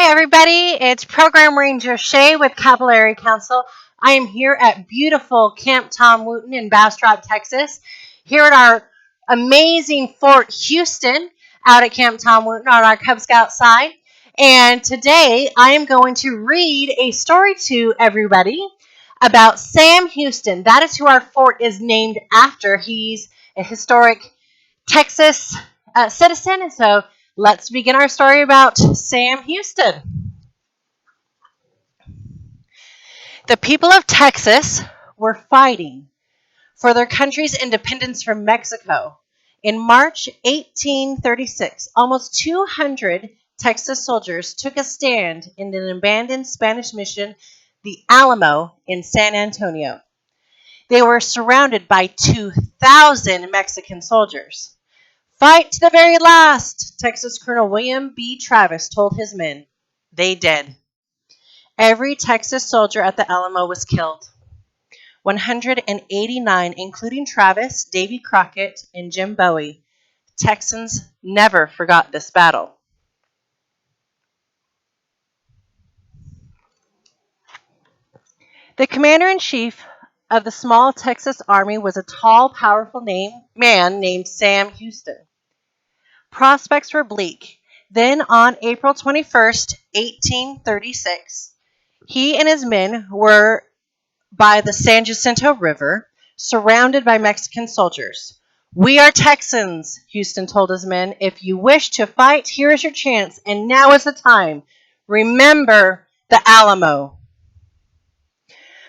Hi, everybody. It's Program Ranger Shea with Capillary Council. I am here at beautiful Camp Tom Wooten in Bastrop, Texas, here at our amazing Fort Houston out at Camp Tom Wooten on our Cub Scout side. And today I am going to read a story to everybody about Sam Houston. That is who our fort is named after. He's a historic Texas citizen. So let's begin our story about Sam Houston. The people of Texas were fighting for their country's independence from Mexico. In March 1836, almost 200 Texas soldiers took a stand in an abandoned Spanish mission, the Alamo, in San Antonio. They were surrounded by 2,000 Mexican soldiers. "Fight to the very last," Texas Colonel William B. Travis told his men. They did. Every Texas soldier at the Alamo was killed. 189, including Travis, Davy Crockett, and Jim Bowie. Texans never forgot this battle. The commander-in-chief of the small Texas Army was a tall, powerful man named Sam Houston. Prospects were bleak. Then, on April 21st, 1836, he and his men were by the San Jacinto River, surrounded by Mexican soldiers. "We are Texans," Houston told his men. "If you wish to fight, here is your chance, and now is the time. Remember the Alamo."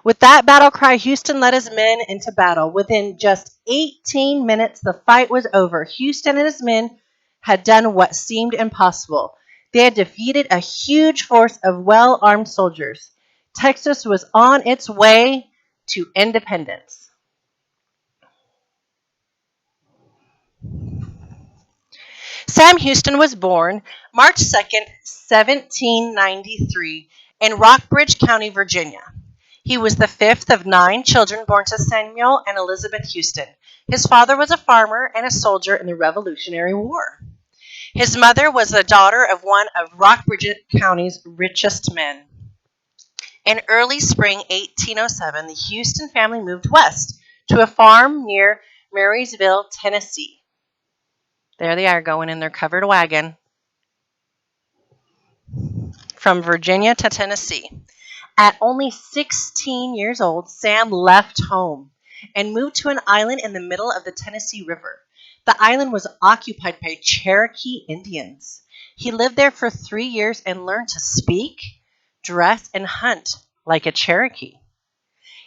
With that battle cry, Houston led his men into battle. Within just 18 minutes, the fight was over. Houston and his men had done what seemed impossible. They had defeated a huge force of well-armed soldiers. Texas was on its way to independence. Sam Houston was born March 2nd, 1793, in Rockbridge County, Virginia. He was the fifth of 9 children born to Samuel and Elizabeth Houston. His father was a farmer and a soldier in the Revolutionary War. His mother was the daughter of one of Rockbridge County's richest men. In early spring 1807, the Houston family moved west to a farm near Marysville, Tennessee. There they are, going in their covered wagon from Virginia to Tennessee. At only 16 years old, Sam left home and moved to an island in the middle of the Tennessee River. The island was occupied by Cherokee Indians. He lived there for 3 years and learned to speak, dress, and hunt like a Cherokee.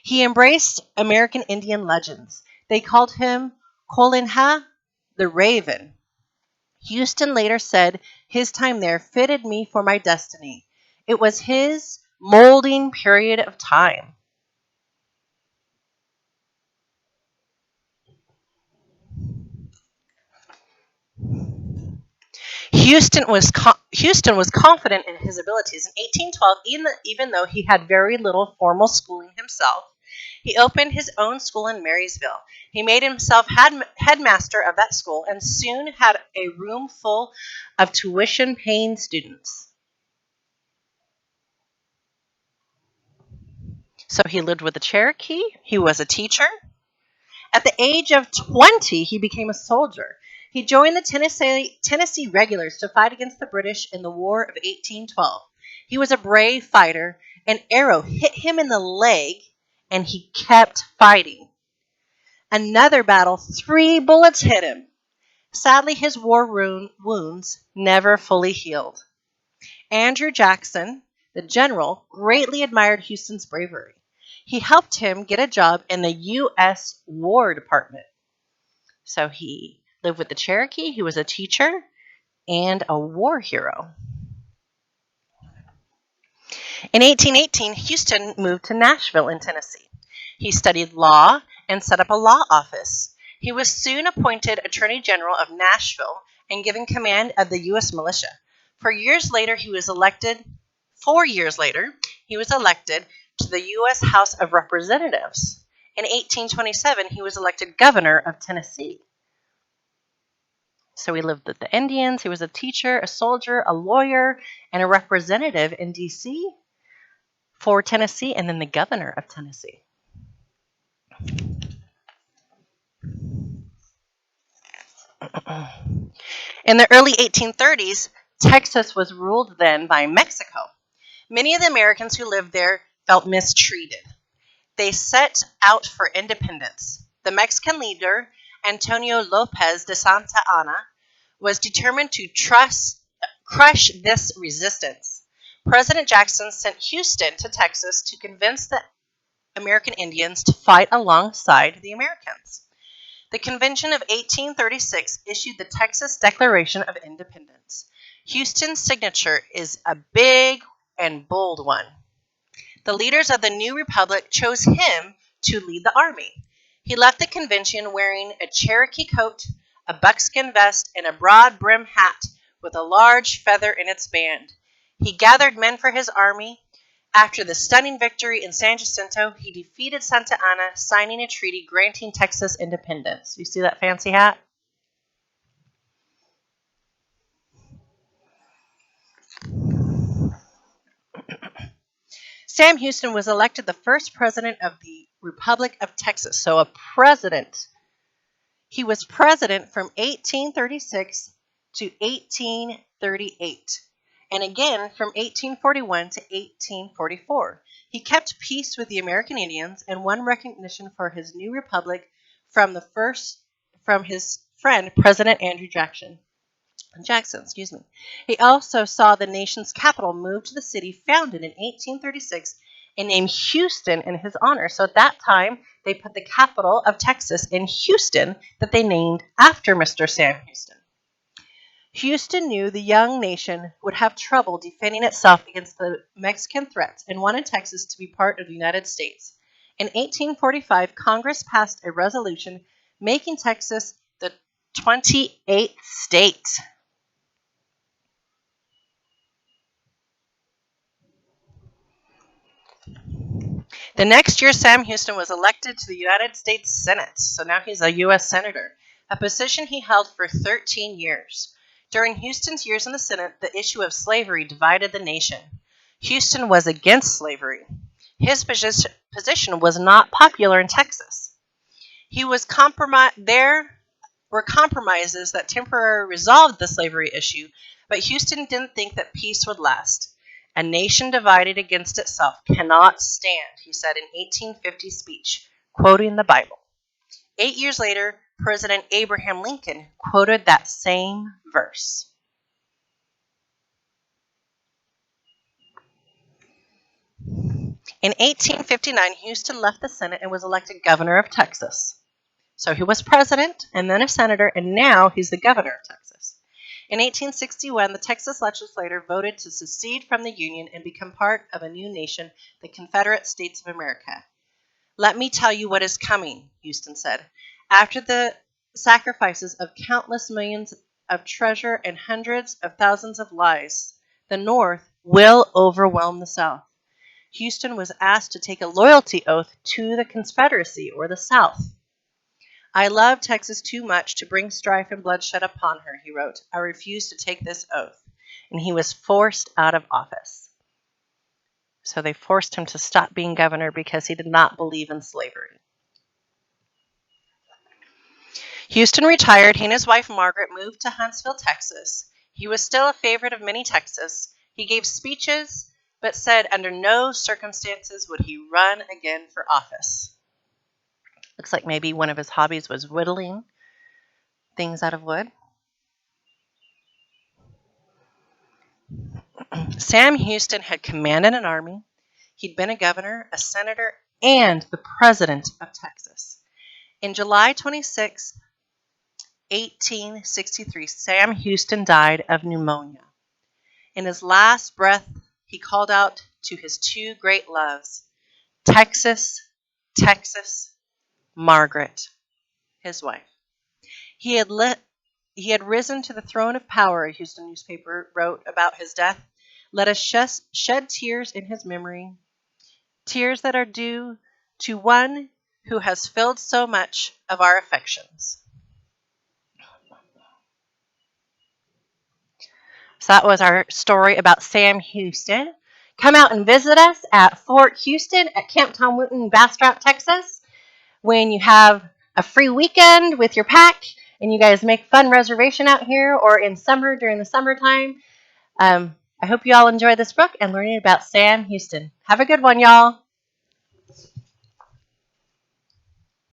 He embraced American Indian legends. They called him Kolinha, the Raven. Houston later said his time there fitted me for my destiny. It was his molding period of time. Houston was confident in his abilities. In 1812, even though he had very little formal schooling himself, he opened his own school in Marysville. He made himself headmaster of that school and soon had a room full of tuition-paying students. So he lived with a Cherokee. He was a teacher. At the age of 20, he became a soldier. He joined the Tennessee Regulars to fight against the British in the War of 1812. He was a brave fighter. An arrow hit him in the leg, and he kept fighting. Another battle, 3 bullets hit him. Sadly, his war wounds never fully healed. Andrew Jackson, the general, greatly admired Houston's bravery. He helped him get a job in the U.S. War Department. So he lived with the Cherokee, he was a teacher, and a war hero. In 1818, Houston moved to Nashville in Tennessee. He studied law and set up a law office. He was soon appointed Attorney General of Nashville and given command of the U.S. militia. 4 years later, he was elected to the U.S. House of Representatives. In 1827, he was elected governor of Tennessee. So he lived with the Indians. He was a teacher, a soldier, a lawyer, and a representative in D.C. for Tennessee, and then the governor of Tennessee. In the early 1830s, Texas was ruled then by Mexico. Many of the Americans who lived there felt mistreated. They set out for independence. The Mexican leader, Antonio Lopez de Santa Anna, was determined to crush this resistance. President Jackson sent Houston to Texas to convince the American Indians to fight alongside the Americans. The Convention of 1836 issued the Texas Declaration of Independence. Houston's signature is a big and bold one. The leaders of the new republic chose him to lead the army. He left the convention wearing a Cherokee coat, a buckskin vest, and a broad brim hat with a large feather in its band. He gathered men for his army. After the stunning victory in San Jacinto, he defeated Santa Anna, signing a treaty granting Texas independence. You see that fancy hat? Sam Houston was elected the first president of the Republic of Texas. So a president. He was president from 1836 to 1838, and again from 1841 to 1844. He kept peace with the American Indians and won recognition for his new republic from his friend President Andrew Jackson. He also saw the nation's capital move to the city founded in 1836 and named Houston in his honor. So at that time, they put the capital of Texas in Houston that they named after Mr. Sam Houston. Houston knew the young nation would have trouble defending itself against the Mexican threats and wanted Texas to be part of the United States. In 1845, Congress passed a resolution making Texas the 28th state. The next year, Sam Houston was elected to the United States Senate, so now he's a U.S. Senator, a position he held for 13 years. During Houston's years in the Senate, the issue of slavery divided the nation. Houston was against slavery. His position was not popular in Texas. There were compromises that temporarily resolved the slavery issue, but Houston didn't think that peace would last. A nation divided against itself cannot stand, he said in 1850 speech, quoting the Bible. 8 years later, President Abraham Lincoln quoted that same verse. In 1859, Houston left the Senate and was elected governor of Texas. So he was president and then a senator, and now he's the governor of Texas. In 1861, the Texas legislature voted to secede from the Union and become part of a new nation, the Confederate States of America. Let me tell you what is coming, Houston said. After the sacrifices of countless millions of treasure and hundreds of thousands of lives, the North will overwhelm the South. Houston was asked to take a loyalty oath to the Confederacy or the South. I love Texas too much to bring strife and bloodshed upon her, he wrote. I refuse to take this oath. And he was forced out of office. So they forced him to stop being governor because he did not believe in slavery. Houston retired. He and his wife Margaret moved to Huntsville, Texas. He was still a favorite of many Texans. He gave speeches, but said under no circumstances would he run again for office. Looks like maybe one of his hobbies was whittling things out of wood. Sam Houston had commanded an army. He'd been a governor, a senator, and the president of Texas. In July 26, 1863, Sam Houston died of pneumonia. In his last breath, he called out to his two great loves, Texas, Texas, Margaret, his wife. He had risen to the throne of power, a Houston newspaper wrote about his death. Let us shed tears in his memory, tears that are due to one who has filled so much of our affections. So that was our story about Sam Houston. Come out and visit us at Fort Houston at Camp Tom Wooten, Bastrop, Texas. When you have a free weekend with your pack and you guys make fun reservation out here or in summer during the summertime. I hope you all enjoy this book and learning about Sam Houston. Have a good one, y'all.